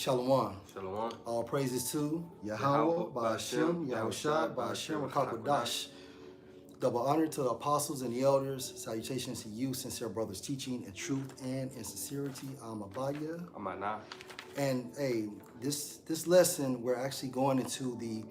Shalom. Shalom. All praises to Yahweh, Ba'ashem, Yahushua, Ba'ashem, Rakakwadash. Double honor to the apostles and the elders. Salutations to you, sincere brothers, teaching in truth and in sincerity. I'm Abaya. I'm Anna. And hey, this lesson, we're actually going into the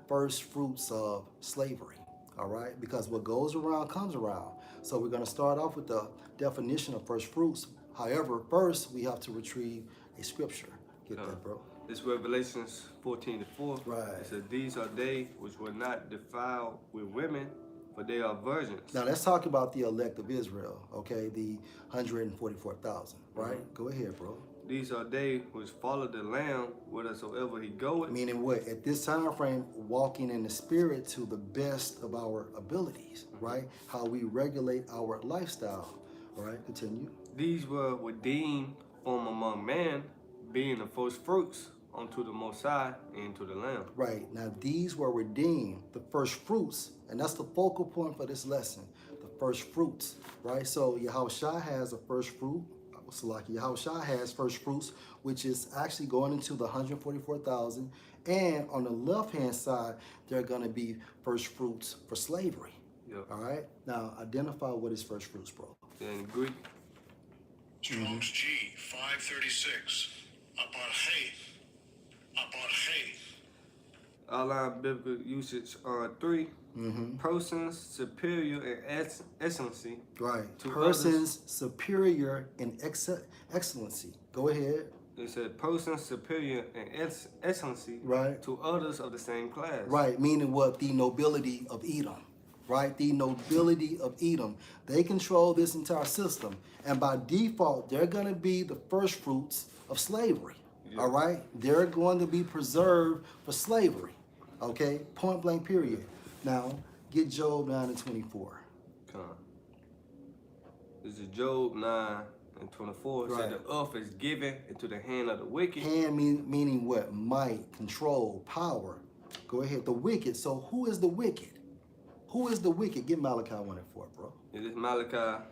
first fruits of slavery. All right, because what goes around comes around. So we're going to start off with the definition of first fruits. However, first we have to retrieve a scripture. Get that, bro. This Revelations 14:4. Right. It says, "These are they which were not defiled with women, for they are virgins." Now let's talk about the elect of Israel. Okay, the 144,000. Right. Go ahead, bro. These are they which follow the Lamb whithersoever he goeth. Meaning what? At this time frame, walking in the spirit to the best of our abilities, right? How we regulate our lifestyle. All right, continue. These were redeemed from among men, being the first fruits unto the Most High and to the Lamb. Right. Now these were redeemed, the first fruits, and that's the focal point for this lesson, the first fruits, right? So Yahushua has a first fruit. So like Yahushua has first fruits, which is actually going into the 144,000. And on the left-hand side, there are going to be first fruits for slavery. Yep. All right? Now, identify what is first fruits, bro. In Greek, Strong's G 536. Apartheid. outline biblical usage 3. Persons superior in excellency. Right. To Persons superior in excellency. Go ahead. It said persons superior in excellency, Right. to others of the same class. Right, meaning what? The nobility of Edom. Right? The nobility of Edom. They control this entire system. And by default, they're going to be the first fruits of slavery. Yeah. All right? They're going to be preserved for slavery. Okay? Point blank period. Now, get Job 9 and 24. Come on. This is Job 9:24. It Right. said the earth is given into the hand of the wicked. Hand meaning what? Might, control, power. Go ahead. The wicked. So who is the wicked? Who is the wicked? Get Malachi 1 and 4, bro. It is Malachi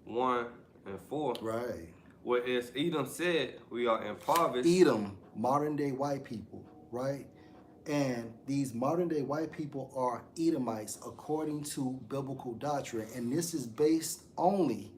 1:4. Right. Whereas Edom said, we are impoverished. Edom, modern day white people, right? And these modern day white people are Edomites according to biblical doctrine. And this is based only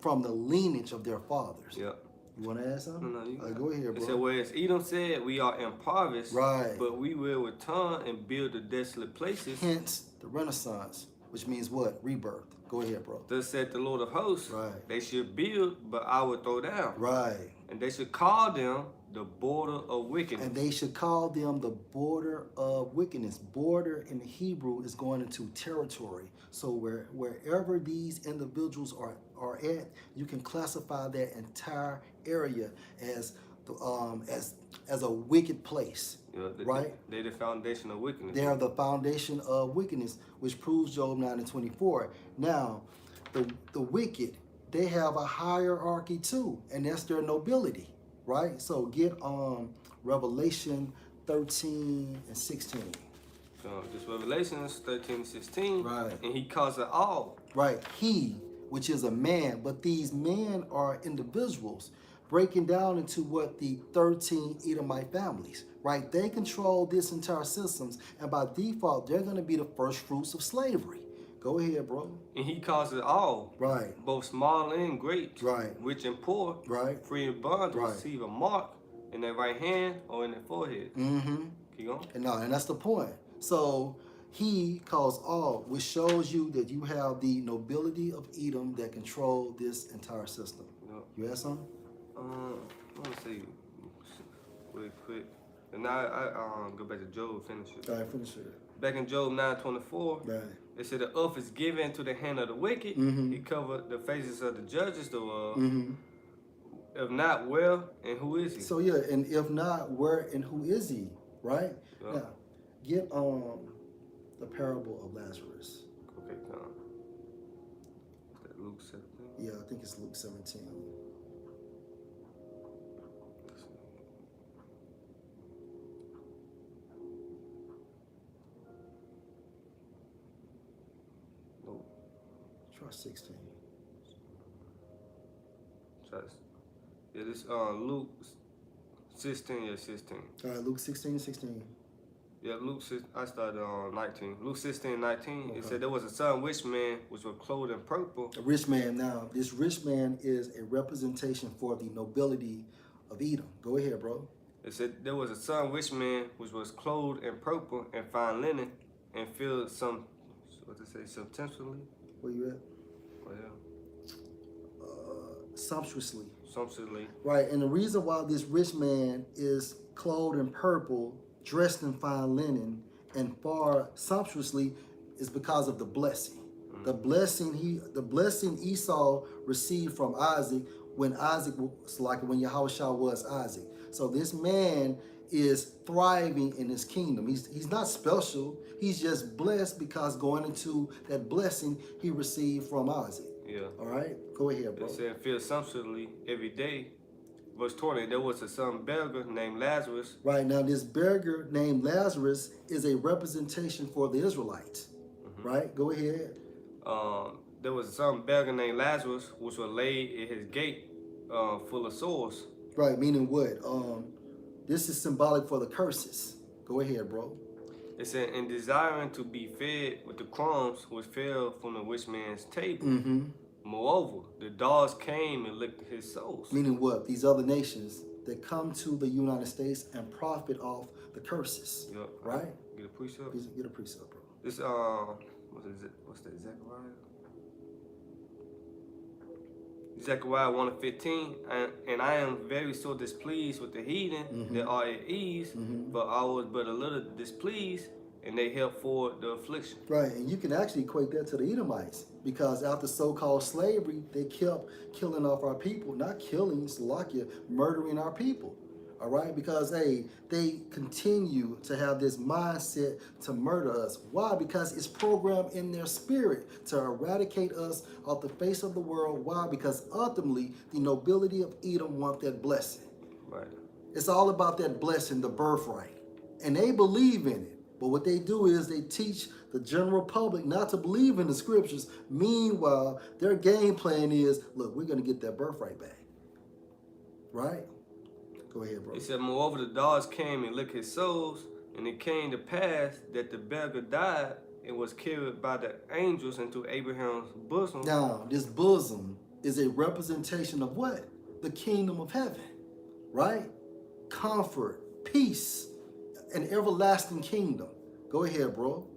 from the lineage of their fathers. Yep. You want to add something? No, you Go ahead, It said, bro. whereas Edom said, we are impoverished, Right. but we will return and build the desolate places. Hence the Renaissance, which means what? Rebirth. Go ahead, bro. Thus said the Lord of hosts, Right. they should build, but I will throw down. Right. And they should call them the border of wickedness. And they should call them the border of wickedness. Border in the Hebrew is going into territory. So wherever these individuals are at, you can classify that entire area as a wicked place. Yeah, right? They're the foundation of wickedness. They are the foundation of wickedness, which proves Job 9 and 24. Now, the wicked, they have a hierarchy too, and that's their nobility, right? So get Revelation 13 and 16. This Revelations 13:16. Right. And he calls it all. Right. He, which is a man, but these men are individuals, breaking down into what the 13 Edomite families, right? They control this entire systems, and by default, they're going to be the first fruits of slavery. Go ahead, bro. And he calls it all. Right. Both small and great. Right. Rich and poor. Right. Free and bond to Right. receive a mark in their right hand or in their forehead. Mm-hmm. Keep going. And that's the point. So he calls all, which shows you that you have the nobility of Edom that control this entire system. Yep. You have something? I want to say real quick. And now I go back to Job, finish it. All right, finish it. Back in Job 9:24, Right. it said the earth is given to the hand of the wicked. Mhm. He covered the faces of the judges thereof. Mm-hmm. If not, well, and who is he? So yeah, and if not, where and who is he? Right? Yeah. Now, get the parable of Lazarus. Okay, come. Is that Luke 17? Yeah, I think it's Luke 17. Let's see. Nope. Try 16. Try this. Yeah, this Luke 16, yeah, 16. All right, Luke 16:16. Yeah, I started on 19. Luke 16, 19. Okay. It said there was a certain rich man which was clothed in purple. A rich man. Now, this rich man is a representation for the nobility of Edom. Go ahead, bro. It said there was a certain rich man which was clothed in purple and fine linen and filled sumptuously. Where you at? Oh, yeah. Sumptuously. Sumptuously. Right, and the reason why this rich man is clothed in purple, dressed in fine linen, and far sumptuously is because of the blessing. The blessing Esau received from Isaac when Isaac was like when Yahushua was Isaac. So this man is thriving in his kingdom. He's not special. He's just blessed because going into that blessing he received from Isaac. Yeah. All right, go ahead, bro. It said filled sumptuously every day. Verse 20, there was a certain beggar named Lazarus. Right, now this beggar named Lazarus is a representation for the Israelites. Right, go ahead. There was a certain beggar named Lazarus which was laid at his gate full of sores. Right, meaning what? This is symbolic for the curses. Go ahead, bro. It said, in desiring to be fed with the crumbs which fell from the rich man's table. Moreover, the dogs came and licked his soles. Meaning what? These other nations that come to the United States and profit off the curses. Yep. Right? Get a precept. Get a precept, bro. This what's that? Zechariah. Zechariah 1:15, and I am very so displeased with the heathen that are at ease, but I was but a little displeased, and they helped forward the affliction. Right, and you can actually equate that to the Edomites, because after so-called slavery, they kept killing off our people. Not killing, Salakia, murdering our people. All right, because hey, they continue to have this mindset to murder us. Why? Because it's programmed in their spirit to eradicate us off the face of the world. Why? Because ultimately the nobility of Edom want that blessing. Right. It's all about that blessing, the birthright, and they believe in it. But what they do is they teach the general public not to believe in the scriptures. Meanwhile, their game plan is, look, we're going to get that birthright back. Right? Go ahead, bro. He said, moreover, the dogs came and licked his soles, and it came to pass that the beggar died and was carried by the angels into Abraham's bosom. Now, this bosom is a representation of what? The kingdom of heaven, right? Comfort, peace, an everlasting kingdom. Go ahead, bro.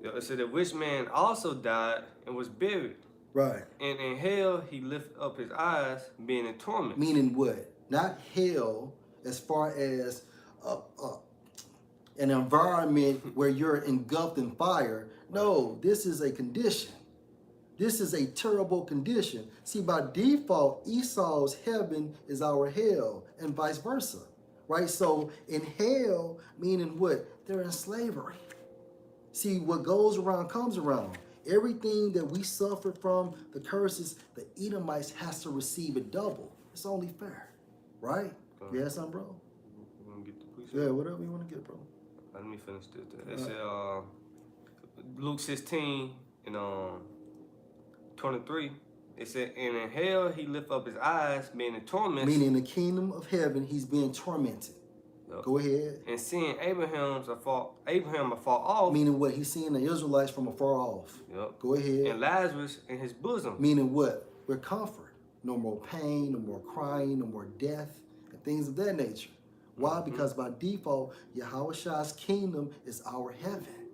Yeah, it said the rich man also died and was buried. Right. And in hell he lifted up his eyes, being in torment. Meaning what? Not hell as far as an environment where you're engulfed in fire. No, this is a condition. This is a terrible condition. See, by default, Esau's heaven is our hell and vice versa. Right? So in hell, meaning what? They're in slavery. See, what goes around comes around. Everything that we suffer from, the curses, the Edomites has to receive it double. It's only fair. Right? You had something, bro? You want to get the precept? Yeah, whatever you want to get, bro. Let me finish this. It said Luke 16 and 23. It said, and in hell he lift up his eyes, being in torment. Meaning in the kingdom of heaven, he's being tormented. Yep. Go ahead. And seeing Abraham afar off. Meaning what? He's seeing the Israelites from afar off. Yep. Go ahead. And Lazarus in his bosom. Meaning what? We're comfort. No more pain, no more crying, no more death, and things of that nature. Why? Because by default, Yahushua's kingdom is our heaven,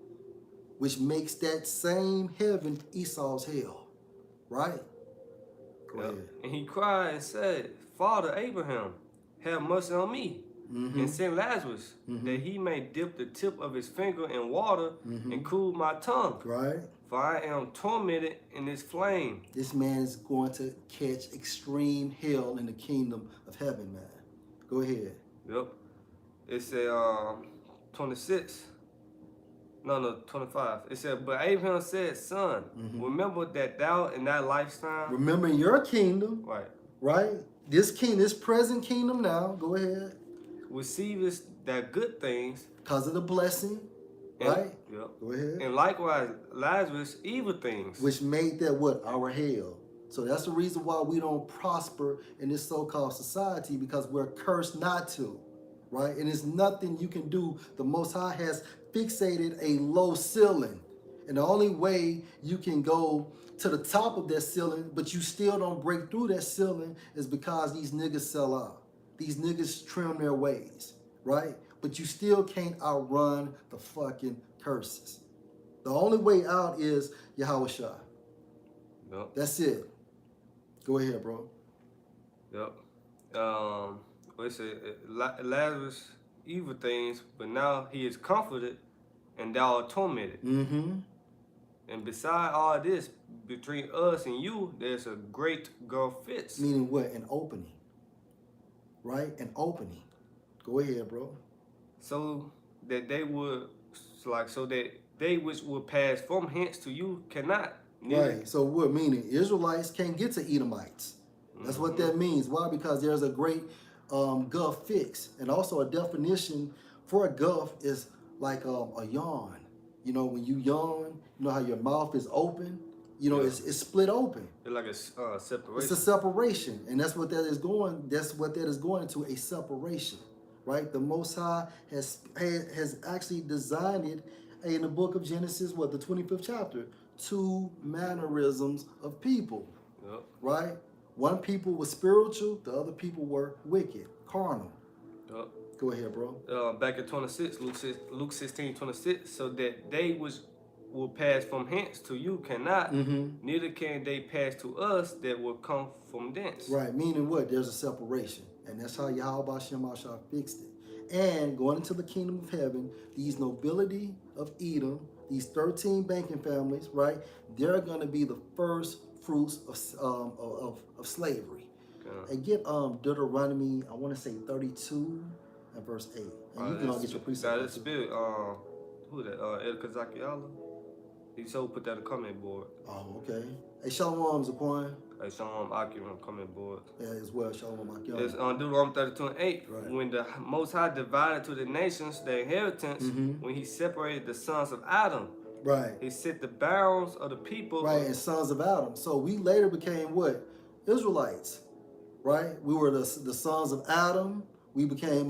which makes that same heaven Esau's hell. Right? Go ahead. And he cried and said, Father Abraham, have mercy on me, and send Lazarus, that he may dip the tip of his finger in water and cool my tongue. Right? For I am tormented in this flame. This man is going to catch extreme hell in the kingdom of heaven, man. Go ahead. Yep. It said 26. No, 25. It said, but Abraham said, son, remember that thou in thy lifetime. Remember your kingdom. Right. Right? This present kingdom now. Go ahead. Receivest thy good things. Because of the blessing. Right? Yep. Go ahead. And likewise, Lazarus evil things. Which made that what? Our hell. So that's the reason why we don't prosper in this so-called society, because we're cursed not to, right? And there's nothing you can do. The Most High has fixated a low ceiling. And the only way you can go to the top of that ceiling, but you still don't break through that ceiling, is because these niggas sell out. These niggas trim their ways, right? But you still can't outrun the fucking curses. The only way out is Yahweh Shai. Yep. That's it. Go ahead, bro. Yep. What it say? Lazarus evil things, but now he is comforted, and thou art tormented. Mm-hmm. And beside all this, between us and you, there's a great gulf fixed. Meaning what? An opening. Right? An opening. Go ahead, bro. So that they would, so that they which will pass from hence to you cannot. Right. So what meaning? Israelites can't get to Edomites. That's what that means. Why? Because there's a great gulf fix. And also a definition for a gulf is like a yawn. You know, when you yawn, you know how your mouth is open? You know, it's split open. It's like a separation. It's a separation. And that's what that is going, into, a separation. Right? The Most High has actually designed it in the book of Genesis, the 25th chapter, 2 mannerisms of people. Yep. Right? One people was spiritual, the other people were wicked, carnal. Yep. Go ahead, bro. Back at 26, Luke 16:26, so that they which will pass from hence to you cannot, neither can they pass to us that will come from thence. Right, meaning what? There's a separation. And that's how Yahweh Shem Shah fixed it. And going into the kingdom of heaven, these nobility of Edom, these 13 banking families, right? They're going to be the first fruits of slavery. Okay. And get Deuteronomy, I want to say 32 and verse 8. And you can all get your precept. That's spirit. Who that? El Kazakiala. He so put that in the comment board. Oh, okay. Hey, Shalom, Zaquan. Hey, Shalom Akim on the comment board. Yeah, as well, Shalom Akim. It's on Deuteronomy 32 and 8. Right. When the Most High divided to the nations their inheritance, when he separated the sons of Adam. Right. He set the bounds of the people. Right, and sons of Adam. So we later became what? Israelites. Right? We were the sons of Adam. We became,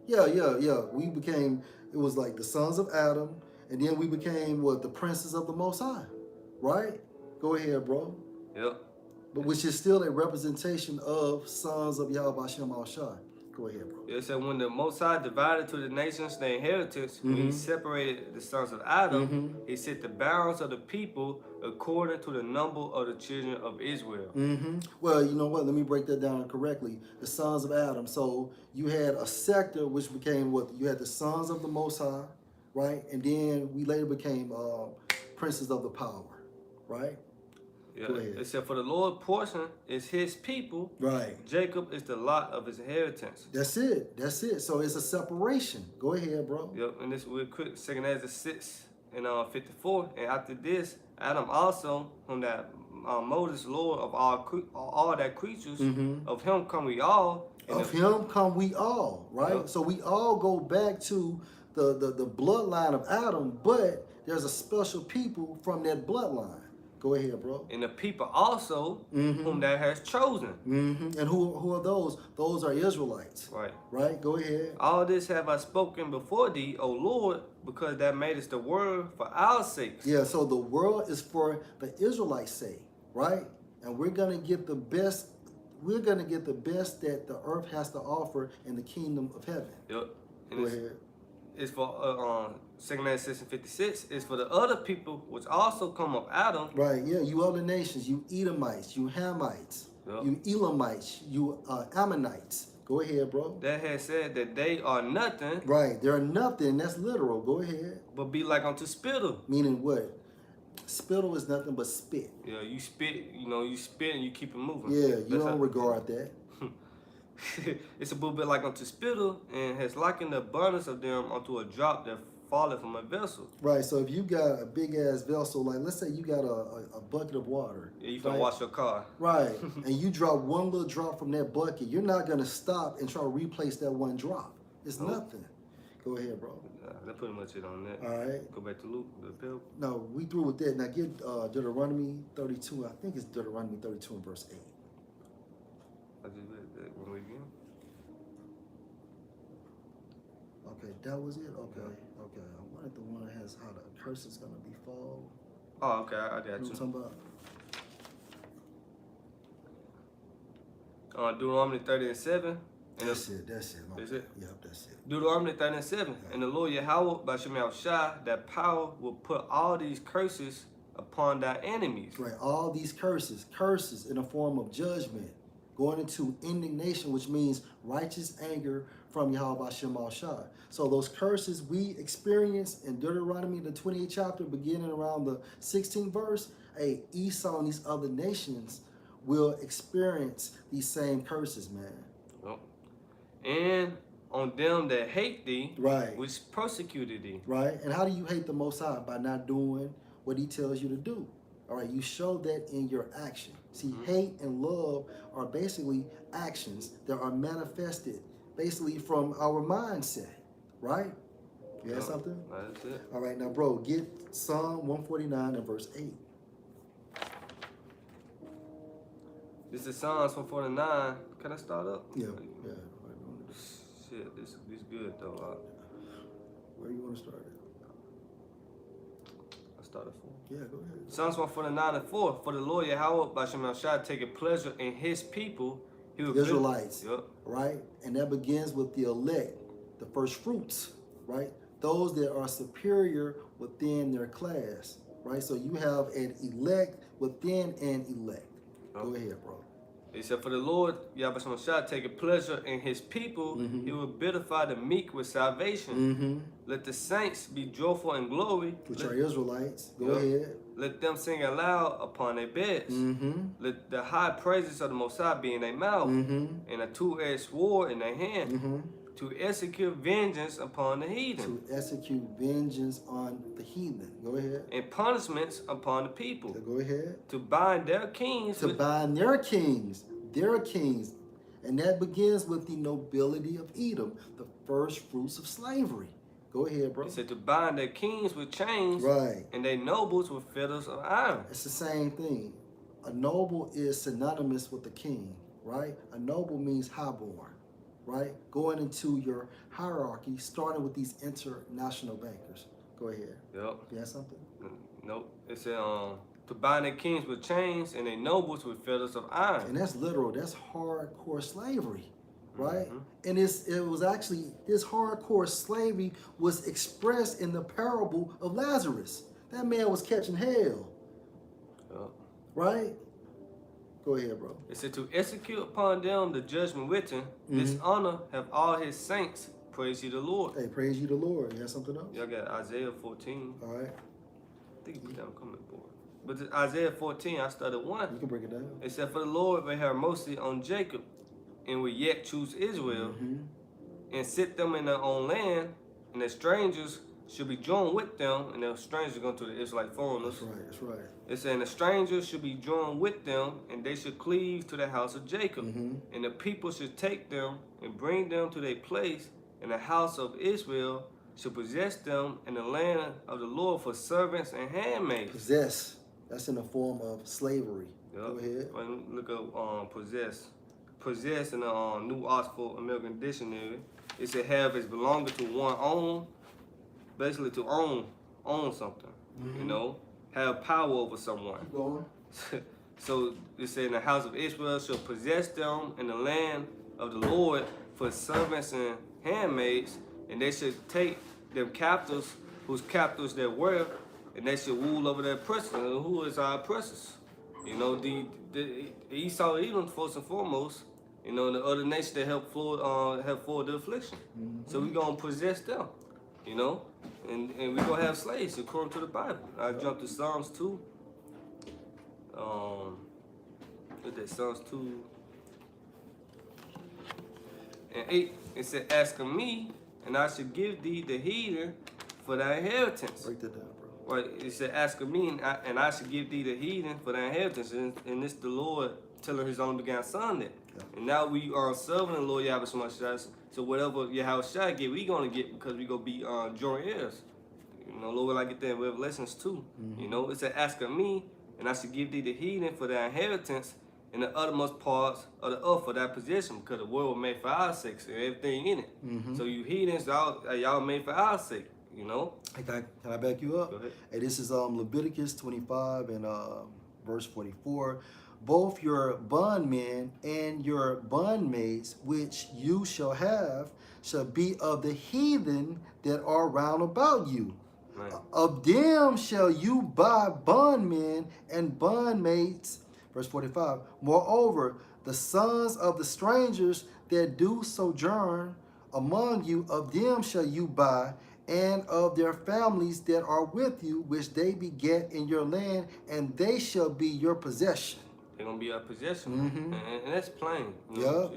we became, it was like the sons of Adam. And then we became what? The princes of the Most High. Right? Go ahead, bro. Yep. But which is still a representation of sons of Yahweh Shem Shai. Go ahead, bro. It said when the Most High divided to the nations their inheritance, when he separated the sons of Adam, he set the bounds of the people according to the number of the children of Israel. Well, you know what? Let me break that down correctly. The sons of Adam. So you had a sector which became what? You had the sons of the Most High, right? And then we later became princes of the power, right? Yeah. It said, for the Lord portion is his people. Right. Jacob is the lot of his inheritance. That's it. That's it. So it's a separation. Go ahead, bro. Yep. And this real quick, 2 Ezra 6 and 54. And after this, Adam also, whom that Moses, Lord of all that creatures, of him come we all. Of him come we all, right? Yep. So we all go back to the bloodline of Adam, but there's a special people from that bloodline. Go ahead, bro. And the people also whom that has chosen. And who are those? Those are Israelites. Right. Right? Go ahead. All this have I spoken before thee, O Lord, because thou madest the world for our sakes. Yeah, so the world is for the Israelites' sake, right? And we're gonna get the best. We're gonna get the best that the earth has to offer in the kingdom of heaven. Yep. And go ahead. It's for 2 Ezra 56. It's for the other people which also come of Adam. Right. Yeah. You other nations. You Edomites. You Hamites. Yep. You Elamites. You Ammonites. Go ahead, bro. That has said that they are nothing. Right. They're nothing. That's literal. Go ahead. But be like unto spittle. Meaning what? Spittle is nothing but spit. Yeah. You spit. You spit and you keep it moving. Yeah. You don't regard that. It's a little bit like unto spittle, and has likened the abundance of them unto a drop that falleth from a vessel. Right, so if you got a big ass vessel, like let's say you got a bucket of water. Yeah, you can wash your car. Right, and you drop one little drop from that bucket, you're not gonna stop and try to replace that one drop. It's nothing. Go ahead, bro. That's pretty much it on that. All right. Go back to Luke, the pill. No, we through with that. Now get Deuteronomy 32. I think it's Deuteronomy 32 and verse 8. I just read that one again. Okay, that was it? Okay, okay. I wanted the one that has how the curse is going to befall. Oh, okay, I got You know what I'm you. talking about? Deuteronomy 30 and 7. And That's it, that's it. That's it? Yep, that's it. Deuteronomy 30 and 7. And the Lord Yahweh, by Shem Shai, that power will put all these curses upon thy enemies. Right, all these curses in a form of judgment, going into indignation, which means righteous anger from Yahweh Shem Shai. So those curses we experience in Deuteronomy, the 28th chapter, beginning around the 16th verse, Esau and these other nations will experience these same curses, man. Yep. And on them that hate thee, Right. which persecuted thee. Right? And how do you hate the Most High? By not doing what he tells you to do. All right, you show that in your action. See, hate and love are basically actions that are manifested basically from our mindset, right? You have something? That's it. All right, now, bro, get Psalm 149 and verse 8. This is Psalms 149. Can I start up? Yeah. Shit, this good though. Where you want to start I started 4. at? Yeah, go ahead. Psalms 149 and 4. For the Lord Yahweh, by Shem Shai, taketh pleasure in his people. He will Israelites, Yep. right? And that begins with the elect, the first fruits, right? Those that are superior within their class, right? So you have an elect within an elect. Go ahead, bro. He said, for the Lord Yahweh Shem Shai, taketh pleasure in his people. He will beautify the meek with salvation. Let the saints be joyful in glory. Which are Israelites. Go Yep. ahead. Let them sing aloud upon their beds. Let the high praises of the Most High be in their mouth, and a two-edged sword in their hand, to execute vengeance upon the heathen, To execute vengeance on the heathen. Go ahead. and punishments upon the people, So go ahead. to bind their kings To with bind their kings. And that begins with the nobility of Edom, the first fruits of slavery. Go ahead, bro. He said to bind their kings with chains, Right. and their nobles with fetters of iron. It's the same thing. A noble is synonymous with a king, right? A noble means highborn, right? Going into your hierarchy, starting with these international bankers. Go ahead. Yep. You have something? Nope. It said to bind their kings with chains, and their nobles with fetters of iron. And that's literal. That's hardcore slavery, right? And it was actually, this hardcore slavery was expressed in the parable of Lazarus. That man was catching hell, Yep. right? Go ahead, bro. It said to execute upon them the judgment written. This honor have all his saints. Praise ye the Lord. Hey, praise you the Lord. You have something else? Y'all got Isaiah 14. All right. I think it's down coming board. But this Isaiah 14, I started 1. You can break it down. It said, for the Lord will have mercy on Jacob, and will yet choose Israel, and set them in their own land, and the strangers should be joined with them, and the strangers going to the Israelite foreigners. That's right. That's right. It said, and the strangers should be joined with them, and they should cleave to the house of Jacob. And the people should take them and bring them to their place, and the house of Israel should possess them in the land of the Lord for servants and handmaids. Possess. That's in the form of slavery. Go ahead. Look up possess. Possess in the New Oxford American Dictionary. It said have is belonging to one own, basically to own something. You know, have power over someone. Keep going. So it said, in the house of Israel shall possess them in the land of the Lord for servants and handmaids, and they should take them captives, whose captives they were, and they should rule over their oppressors. And who is our oppressors? You know, the Esau and Edom first and foremost. You know, the other nations that help forward the affliction. So we gonna possess them. You know, and we gonna have slaves according to the Bible. I jumped to Psalms 2. What's that? Psalms 2 and 8. It said, "Ask of me, and I shall give thee the heathen for thy inheritance." Break that down, bro. Right? It said, "Ask of me, and I shall give thee the heathen for thy inheritance." And this the Lord telling His only begotten Son that. And now we are serving the Lord Yahweh Shemashah So whatever Yahushua get, we gonna get because we gonna be joint heirs. You know, Lord, I get that in Revelations 2. You know, it said, ask of me, and I should give thee the heathen for their inheritance in the uttermost parts of the earth for that possession, because the world was made for our sakes and everything in it. So you heathens, y'all made for our sake, you know? Hey, can I back you up? Go ahead. Hey, this is Leviticus 25 and verse 44. Both your bondmen and your bondmaids, which you shall have, shall be of the heathen that are round about you. Right. Of them shall you buy bondmen and bondmaids. Verse 45. Moreover, the sons of the strangers that do sojourn among you, of them shall you buy, and of their families that are with you, which they beget in your land, and they shall be your possession. They're gonna be our possession, and that's plain. You Yeah. know?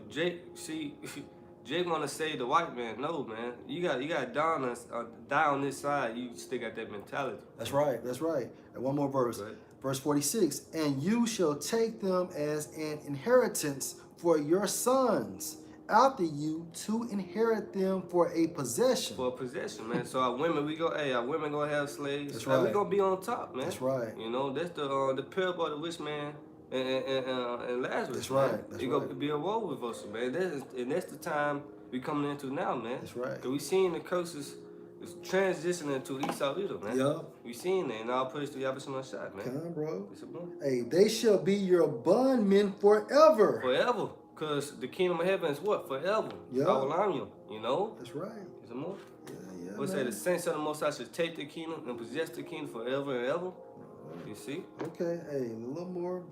Jake wanna save the white man. No, man, you got die on this side. You still got that mentality. That's right. That's right. And one more verse. Go ahead. Verse 46. And you shall take them as an inheritance for your sons after you, to inherit them for a possession. For a possession, man. So our women, our women gonna have slaves. That's Like, right. we gonna be on top, man. That's right. You know, that's the parable of the rich man and Lazarus. That's man. right. That's It right. gonna be a role reversal, man. That's the time we coming into now, man. That's right. Cause we seeing the curses is transitioning to Esau Edom, man. Yeah. We seeing that, and all praise to Yahushua shot, man. Come on, bro. It's a blow. Hey, they shall be your bondmen forever. Forever. Cause the kingdom of heaven is what? Forever. Yeah. You know? That's right. Is it more? Yeah, What say man. the saints of the Most High should take the kingdom and possess the kingdom forever and ever? You see? Okay, hey, a little more.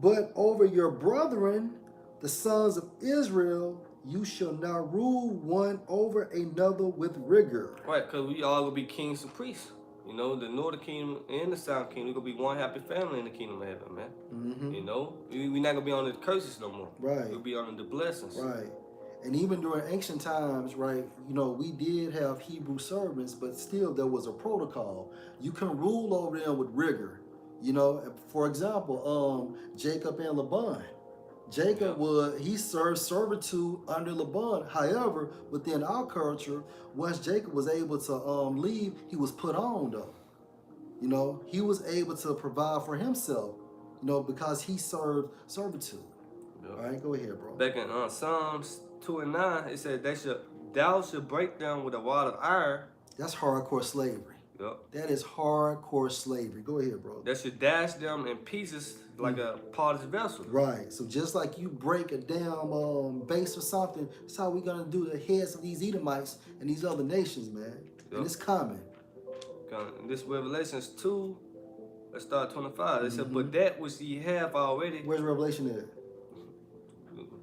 But over your brethren, the sons of Israel, you shall not rule one over another with rigor. Right, because we all gonna be kings and priests. You know, the northern kingdom and the southern kingdom, we gonna be one happy family in the kingdom of heaven, man. You know, we not gonna be on the curses no more. Right. We'll be on the blessings. Right. And even during ancient times, right, you know, we did have Hebrew servants, but still there was a protocol. You can rule over them with rigor. You know, for example, Jacob and Laban. Jacob he served servitude under Laban. However, within our culture, once Jacob was able to leave, he was put on though. You know, he was able to provide for himself, you know, because he served servitude. Yeah. All right, go ahead, bro. Back in Psalms 2 and 9, it said thou should break them with a rod of iron. That's hardcore slavery. Yep. That is hardcore slavery. Go ahead, bro. That should dash them in pieces like a potter's vessel. Right. So just like you break a damn base or something, that's how we're gonna do the heads of these Edomites and these other nations, man. Yep. And it's coming. And this Revelations 2, let's start 25. It said, but that which ye have already. Where's Revelation at?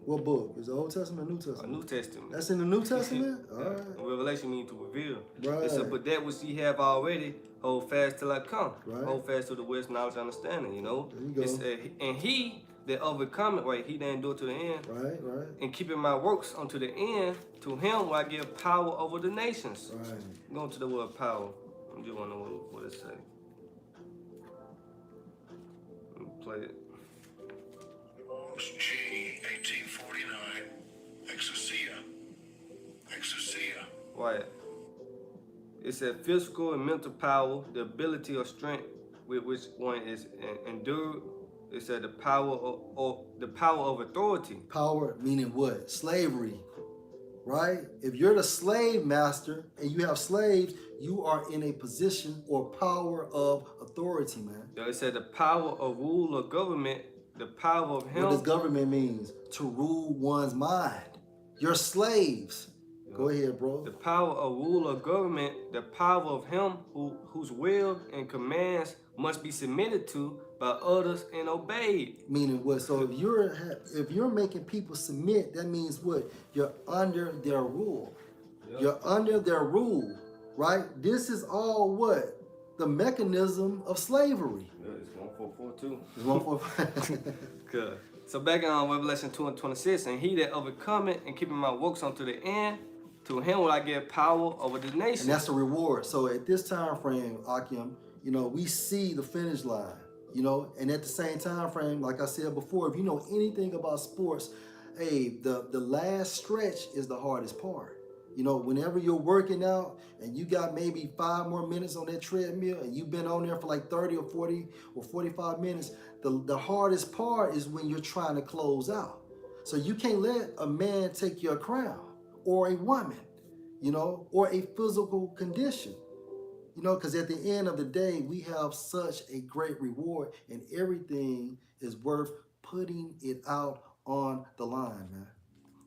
What book? Is it Old Testament or New A Testament? New Testament. That's in the New Testament? All right. Revelation means to reveal. Right. It said, but that which ye have already, hold fast till I come. Right. Hold fast to the wisdom, knowledge, and understanding, you know? There you go. It said, and he that overcometh, right, he that endure to the end, Right, right. and keeping my works unto the end, to him will I give power over the nations. Right. Going to the word power. I just want to know what it say. Let me play it. G 1849. Exousia. Exousia. Right. It said physical and mental power, the ability or strength with which one is endured. It said the power of authority. Power meaning what? Slavery. Right? If you're the slave master and you have slaves, you are in a position or power of authority, man. It said the power of rule or government, the power of him. What does government means? To rule one's mind. You're slaves. Go ahead, bro. The power of rule or government, the power of him whose will and commands must be submitted to by others and obeyed. Meaning what? So if you're making people submit, that means what? You're under their rule. Yep. You're under their rule, right? This is all what? The mechanism of slavery. Yeah, it's 1442. It's 145. Good. So back in Revelation 2 and 26, and he that overcometh and keeping my works unto the end, to him will I give power over the nation. And that's the reward. So at this time frame, Akim, you know, we see the finish line, you know, and at the same time frame, like I said before, if you know anything about sports, hey, the last stretch is the hardest part. You know, whenever you're working out and you got maybe 5 more minutes on that treadmill and you've been on there for like 30 or 40 or 45 minutes, the hardest part is when you're trying to close out. So you can't let a man take your crown, or a woman, you know, or a physical condition. You know, because at the end of the day, we have such a great reward, and everything is worth putting it out on the line, man.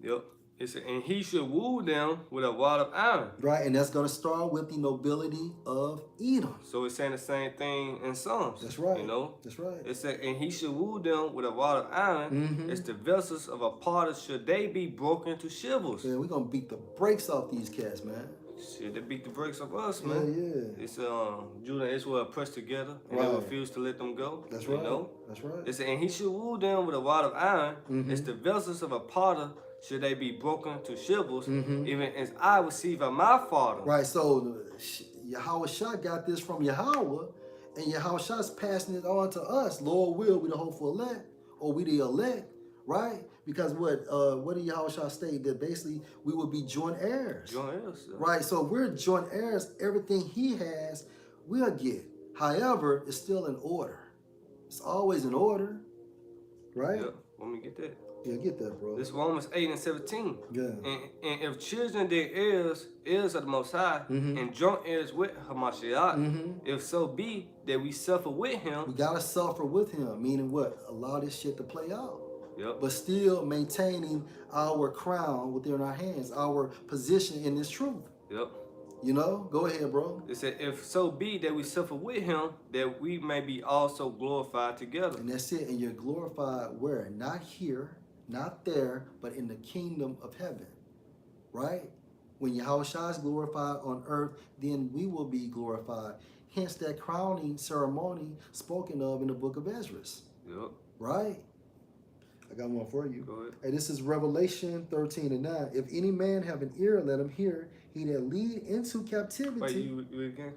Yep. It said, and he should woo them with a rod of iron. Right, and that's going to start with the nobility of Edom. So it's saying the same thing in Psalms. That's right. You know? That's right. It said, and he should woo them with a rod of iron. It's the vessels of a potter should they be broken to shivers. Yeah, we're going to beat the brakes off these cats, man. Shit, they beat the brakes off us, man. Yeah. It's Judah and Israel pressed together, and Right. they refused to let them go. That's you right. know? That's right. It said, and he should woo them with a rod of iron. It's the vessels of a potter should they be broken to shivers, even as I receive of my Father. Right, so Yahweh Shah got this from Yahweh, and Yahweh Shah's passing it on to us. Lord will, we the hopeful elect, or we the elect, right? Because what did Yahweh Shah state? That basically we will be joint heirs. Joint heirs. Yeah. Right, so if we're joint heirs, everything he has, we'll get. However, it's still in order. It's always in order, right? Yeah, let me get that. Yeah, get that, bro. This Romans 8 and 17. Yeah. And if children their heirs of the Most High, and joint heirs with Hamashiach, if so be that we suffer with him. We gotta suffer with him, meaning what? Allow this shit to play out. Yep. But still maintaining our crown within our hands, our position in this truth. Yep. You know? Go ahead, bro. It said, if so be that we suffer with him, that we may be also glorified together. And that's it. And you're glorified where? Not here, not there, but in the kingdom of heaven. Right? When Yahweh Shah is glorified on earth, then we will be glorified. Hence that crowning ceremony spoken of in the book of Ezra. Yep. Right? I got one for you. Go ahead. Hey, this is Revelation 13 and 9. If any man have an ear, let him hear. He that lead into captivity. Wait, you again?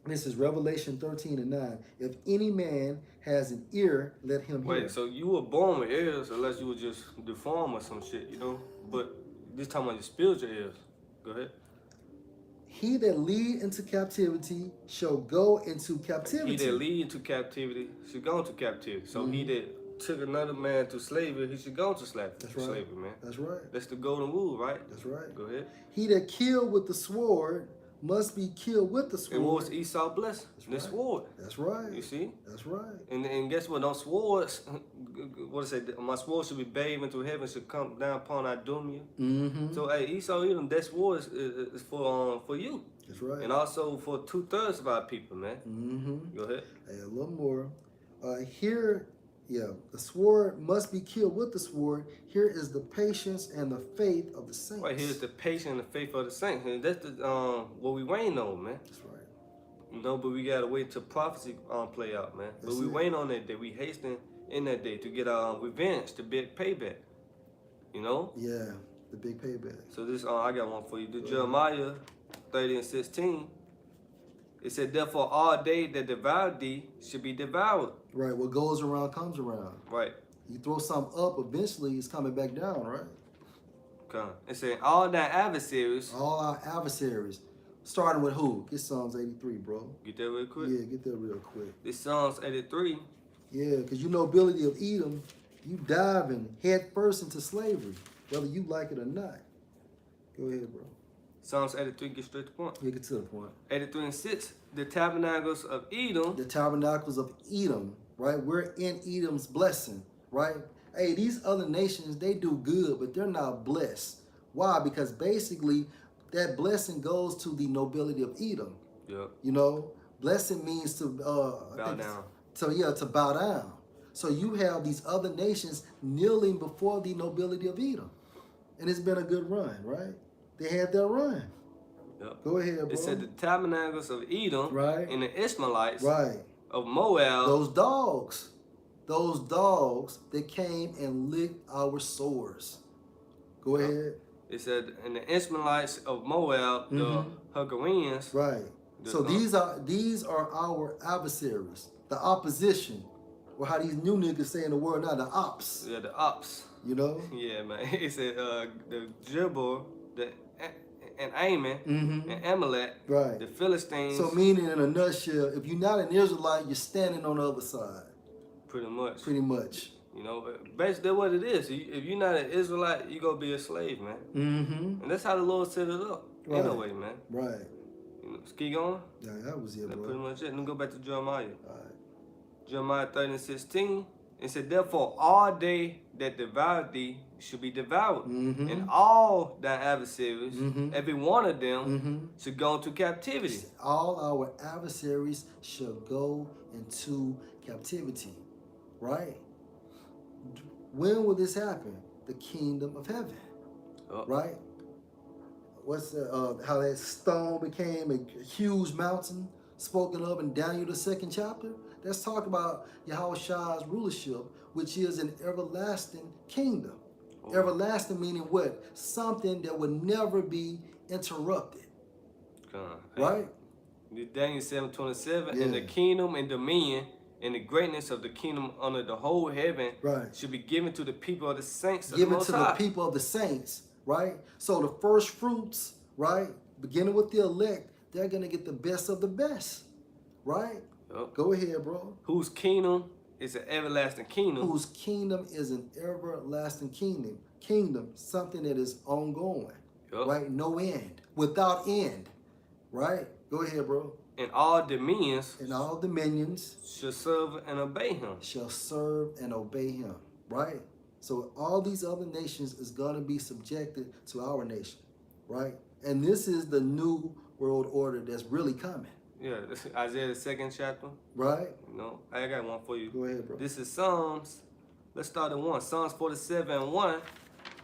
This is Revelation 13 and 9. If any man has an ear, let him hear. Wait, so you were born with ears unless you were just deformed or some shit, you know? But this time on your spiritual ears. Go ahead. He that lead into captivity shall go into captivity. He that lead into captivity should go into captivity. So he that took another man to slavery, he should go to slavery. That's right. Slavery, man. That's right. That's the golden rule, right? That's right. Go ahead. He that killed with the sword must be killed with the sword. And what was Esau blessed? The right. sword. That's right. You see? That's right. And guess what? Those swords, what is it? My sword should be bathed into heaven, should come down upon Idumea. So, hey, Esau, Edom, that sword is for you. That's right. And also for 2/3 of our people, man. Go ahead. Hey, a little more. Here, the sword must be killed with the sword. Here is the patience and the faith of the saints. Right, here's the patience and the faith of the saints. And that's the what we waiting on, man. That's right. You know, but we gotta wait till prophecy play out, man. That's but we it. waiting on that day. We hasten in that day to get our revenge, to big payback. You know? Yeah, the big payback. So this I got one for you. The Jeremiah 30 and 16. It said, therefore all they that devour thee should be devoured. Right, what goes around comes around. Right. You throw something up, eventually it's coming back down, right? Okay. It said all thy adversaries. All our adversaries, starting with who? Get Psalms 83, bro. Get that real quick. Yeah, get that real quick. This Psalms 83. Yeah, because you know ability of Edom, you diving head first into slavery, whether you like it or not. Go ahead, bro. Psalms 83, get straight to the point. Yeah, get to the point. 83 and 6. The tabernacles of Edom. The tabernacles of Edom, right? We're in Edom's blessing, right? Hey, these other nations, they do good, but they're not blessed. Why? Because basically that blessing goes to the nobility of Edom. Yep. You know, blessing means to Bow down. To bow down. So you have these other nations kneeling before the nobility of Edom. And it's been a good run, right? They had their run. Yep. Go ahead, bro. It said the tabernacles of Edom, Right. and the Ishmaelites, Right. of Moab. Those dogs that came and licked our sores. Go ahead. It said, and the Ishmaelites of Moab, the Hagareans. Right. So these are our adversaries, the opposition, Or how these new niggas saying the word now, the ops. Yeah, the ops. You know? Yeah, man. It said the Jibber, and Ammon, Mm-hmm. and Amalek, Right. the Philistines. So meaning in a nutshell, if you're not an Israelite, you're standing on the other side. Pretty much. Pretty much. You know, basically what it is. If you're not an Israelite, you're going to be a slave, man. Mm-hmm. And that's how the Lord set it up. Right. Anyway, man. Right. You know, keep going. Yeah, that was it, That's bro. pretty much it. Let me go back to Jeremiah. All right. Jeremiah 30:16. It said, therefore, all they that devour thee should be devoured, Mm-hmm. and all thy adversaries, Mm-hmm. every one of them, Mm-hmm. should go into captivity. All our adversaries shall go into captivity. Right? When will this happen? The kingdom of heaven. Oh. Right? What's how that stone became a huge mountain spoken of in Daniel the 2nd chapter? Let's talk about Yahushua's rulership, which is an everlasting kingdom. Oh. Everlasting meaning what? Something that would never be interrupted. Right? Daniel 7:27, Yeah. and the kingdom and dominion and the greatness of the kingdom under the whole heaven Right. should be given to the people of the saints of Given the Most to the High. people of the saints, right? So the first fruits, right, beginning with the elect, they're going to get the best of the best, right? Yup. Go ahead, bro. Whose kingdom is an everlasting kingdom. Whose kingdom is an everlasting kingdom. Kingdom, something that is ongoing, Yup. right? No end, without end, right? Go ahead, bro. And all dominions And all dominions should serve and obey him. shall serve and obey him, right? So all these other nations is going to be subjected to our nation, right? And this is the new world order that's really coming, Yeah, this is Isaiah the 2nd chapter. right? You know, I got one for you. Go ahead, bro. This is Psalms. Let's start at 1. Psalms 47:1.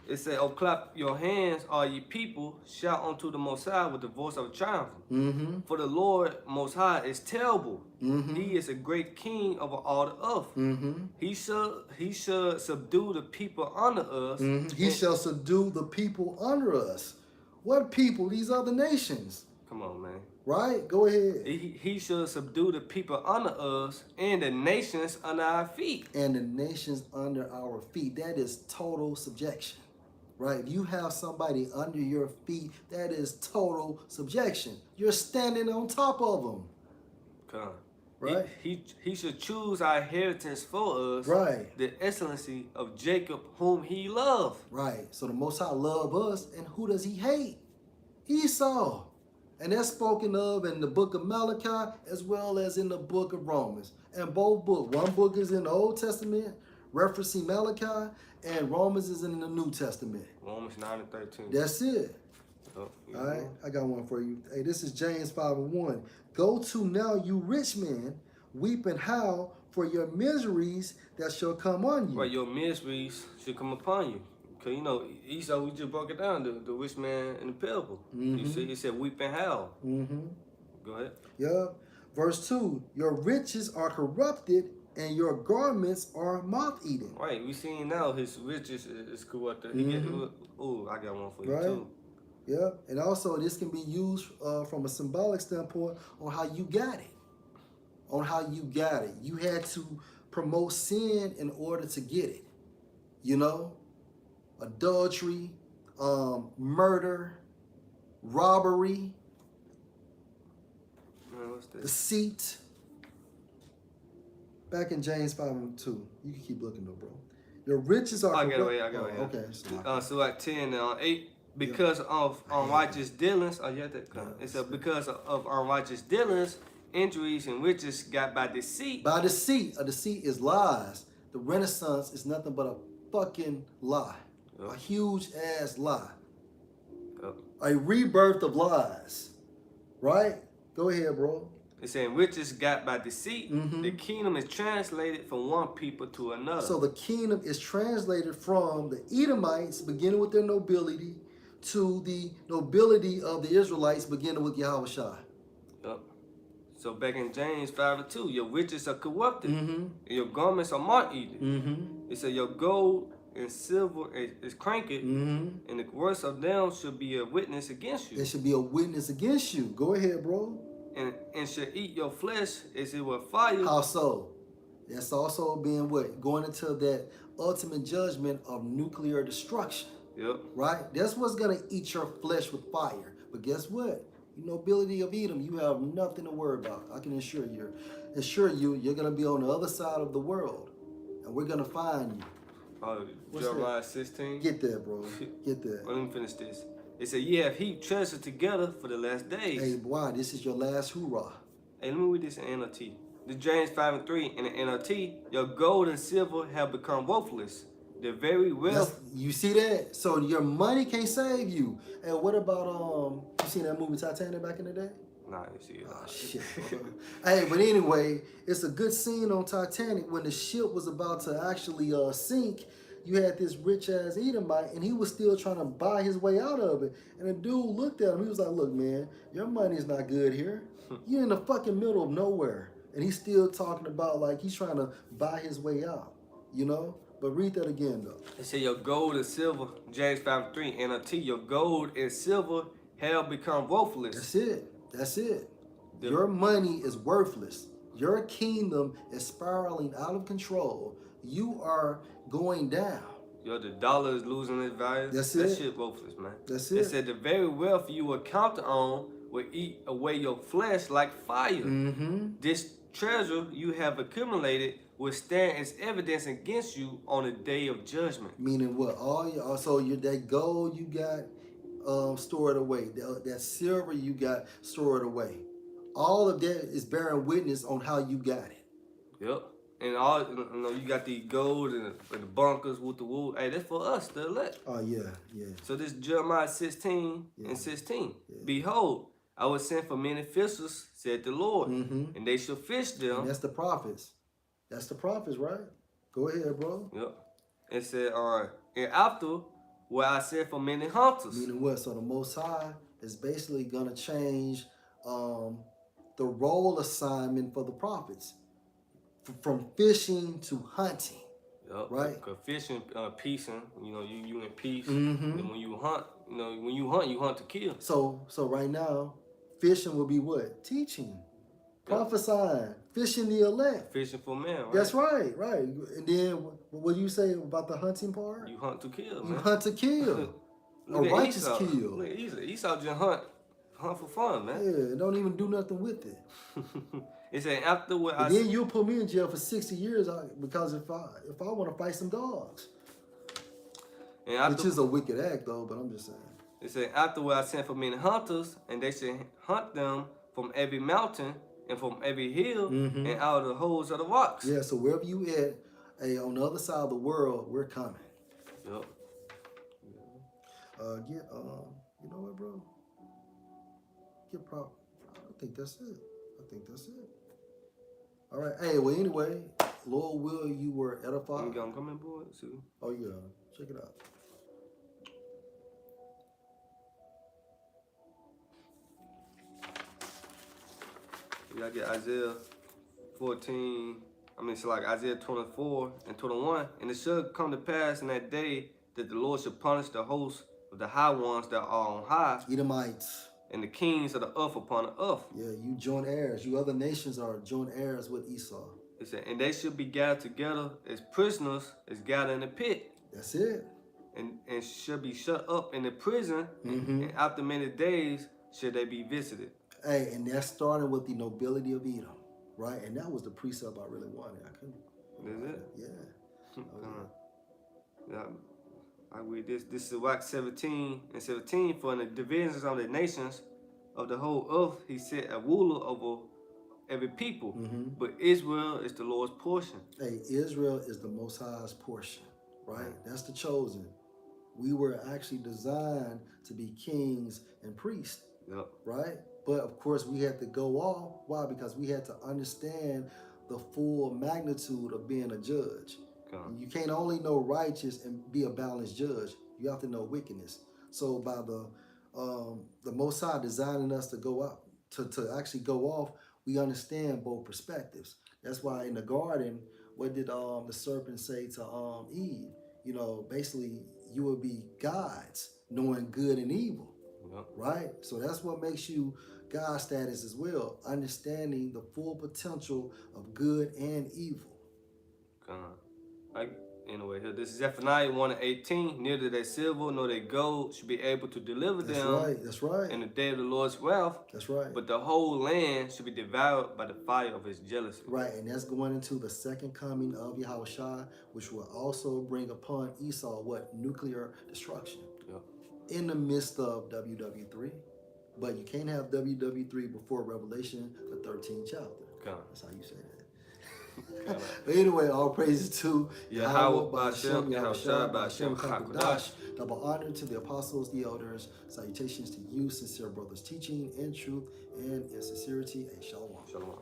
It says, oh, clap your hands, all ye people, shout unto the Most High with the voice of triumph. Mm-hmm. For the Lord Most High is terrible. Mm-hmm. He is a great king over all the earth. Mm-hmm. He should subdue the people under us. Mm-hmm. He and- shall subdue the people under us. What people? These other nations, Come on, man. right? Go ahead. He should subdue the people under us and the nations under our feet. And the nations under our feet. That is total subjection, right? If you have somebody under your feet, that is total subjection. You're standing on top of them, Come on. right? He should choose our inheritance for us. Right. The excellency of Jacob, whom he loved. Right. So the Most High love us, and who does he hate? Esau. And that's spoken of in the book of Malachi as well as in the book of Romans. And both books, one book is in the Old Testament, referencing Malachi, and Romans is in the New Testament. Romans 9:13. That's it. Oh, you All right, know. I got one for you. Hey, this is James 5:1. Go to now, you rich men, weep and howl for your miseries that shall come on you. Right, your miseries should come upon you. Because, you know, Esau, we just broke it down, the rich man in the parable. You see, he said, weep and howl. Mm-hmm. Go ahead. Yep. Verse 2, your riches are corrupted and your garments are moth-eaten. Right, we seen now his riches is corrupted. He get, ooh, I got one for you, Right. too. Yep. And also, this can be used from a symbolic standpoint on how you got it. On how you got it. You had to promote sin in order to get it. You know? Adultery, murder, robbery, Man, what's this? deceit. Back in James 5:2. You can keep looking though, bro. Your riches are I got it, corrupt- I got it. Oh, okay. So like 10 and 8, because of unrighteous dealings, you have that. Yeah, It said because of unrighteous dealings, injuries and riches got by deceit. By deceit. A deceit is lies. The Renaissance is nothing but a fucking lie. Yep. A huge ass lie. Yep. A rebirth of lies. Right? Go ahead, bro. It's saying riches got by deceit. Mhm. The kingdom is translated from one people to another. So the kingdom is translated from the Edomites, beginning with their nobility, to the nobility of the Israelites, beginning with Yahushua. Yep. So back in James 5:2, your riches are corrupted, Mm-hmm. and your garments are moth-eaten. Mm-hmm. It said your gold and silver is cranked, Mm-hmm. and the worst of them should be a witness against you, There should be a witness against you. Go ahead, bro. and should eat your flesh as it were fire. How so? That's also being what? Going into that ultimate judgment of nuclear destruction. Yep. Right? That's what's gonna eat your flesh with fire. But guess what? You nobility of Edom, you have nothing to worry about. I can assure you, you're gonna be on the other side of the world, and we're gonna find you. What's Jeremiah that? 16. Get that, bro. Get that. Well, let me finish this. It said, "Ye have heaped treasure together for the last days." Hey, boy, this is your last hoorah. Hey, let me read this in NLT. The James 5 and 3 in the NLT, your gold and silver have become worthless. The very wealth. You see that? So your money can't save you. And what about you seen that movie Titanic back in the day? Nah, you see it. Oh shit. Hey, but anyway, it's a good scene on Titanic when the ship was about to actually sink. You had this rich ass Edomite, and he was still trying to buy his way out of it. And the dude looked at him. He was like, "Look, man, your money's not good here. You're in the fucking middle of nowhere." And he's still talking about like he's trying to buy his way out. You know. But read that again, though. It said, your gold and silver, James 5 and 3 NLT, your gold and silver have become worthless. That's it. That's it. Your money is worthless. Your kingdom is spiraling out of control. You are going down. Yo, the dollar is losing its value. That's that it. Shit worthless, man. That's It it. said the very wealth you will count on will eat away your flesh like fire. Mm-hmm. This treasure you have accumulated will stand as evidence against you on the day of judgment. Meaning what? That gold you got stored away. That silver you got stored away. All of that is bearing witness on how you got it. Yep. And all you got the gold and the bunkers with the wool. Hey, that's for us, the elect. Oh yeah, yeah. So this Jeremiah 16 and 16. Yeah. Behold, I will send for many fishers, said the Lord, and they shall fish them. And that's the prophets. That's the prophets, right? Go ahead, bro. Yep. It said, and after will I send for many hunters. Meaning what? So the Most High is basically gonna change the role assignment for the prophets from fishing to hunting. Yep. Right. Cause fishing, peacing. You in peace. And when you hunt, you hunt to kill. So right now, fishing will be what? Teaching, prophesying, fishing the elect. Fishing for men. Right? That's right, right. And then what do you say about the hunting part? You hunt to kill. You man. hunt to kill. A righteous Esau. kill. Look at Esau just hunt for fun, man. Yeah, don't even do nothing with it. It said after what then you'll put me in jail for 60 years because if I want to fight some dogs. Which is a wicked act though, but I'm just saying. It said afterward I sent for many hunters, and they should hunt them from every mountain and from every hill and out of the holes of the rocks. Yeah, so wherever you at, on the other side of the world, we're coming. Yep. You know what, bro? Get prop. I think that's it. All right. Hey, well, anyway, Lord will, you were edified. You gonna come in, boy? See? Oh, yeah. Check it out. You gotta get Isaiah 14. It's like Isaiah 24 and 21. And it shall come to pass in that day that the Lord shall punish the hosts of the high ones that are on high. Edomites. And the kings of the earth upon the earth. Yeah, you joint heirs. You other nations are joint heirs with Esau. It said, and they should be gathered together as prisoners is gathered in the pit. That's it. And should be shut up in the prison. And after many days should they be visited. Hey, and that's starting with the nobility of Edom, right? And that was the precept I really wanted. I couldn't. Is it? Yeah. Yeah. I read this. This is Rock 17 and 17. For in the divisions of the nations of the whole earth, he set a ruler over every people. But Israel is the Lord's portion. Hey, Israel is the Most High's portion, right? That's the chosen. We were actually designed to be kings and priests, right? But of course, we had to go off. Why? Because we had to understand the full magnitude of being a judge. You can't only know righteous and be a balanced judge. You have to know wickedness. So by the Most High designing us to go out, to actually go off, we understand both perspectives. That's why in the garden, what did the serpent say to Eve? Basically, you will be gods, knowing good and evil, right? So that's what makes you God status as well, understanding the full potential of good and evil. Anyway, here this is Zephaniah 1:18. Neither their silver nor their gold should be able to deliver That's them right. That's right. in the day of the Lord's wrath. That's right. But the whole land should be devoured by the fire of his jealousy. Right, and that's going into the second coming of Yahushua, which will also bring upon Esau what? Nuclear destruction. Yeah. In the midst of WW3. But you can't have WW3 before Revelation, the 13th chapter. That's how you say that. But anyway, all praises to Yahweh, Ba'ashem, Yahushua, Ba'ashem, HaKadosh. Double honor to the apostles, the elders. Salutations to you, sincere brothers, teaching in truth and in sincerity. And shalom. Shalom.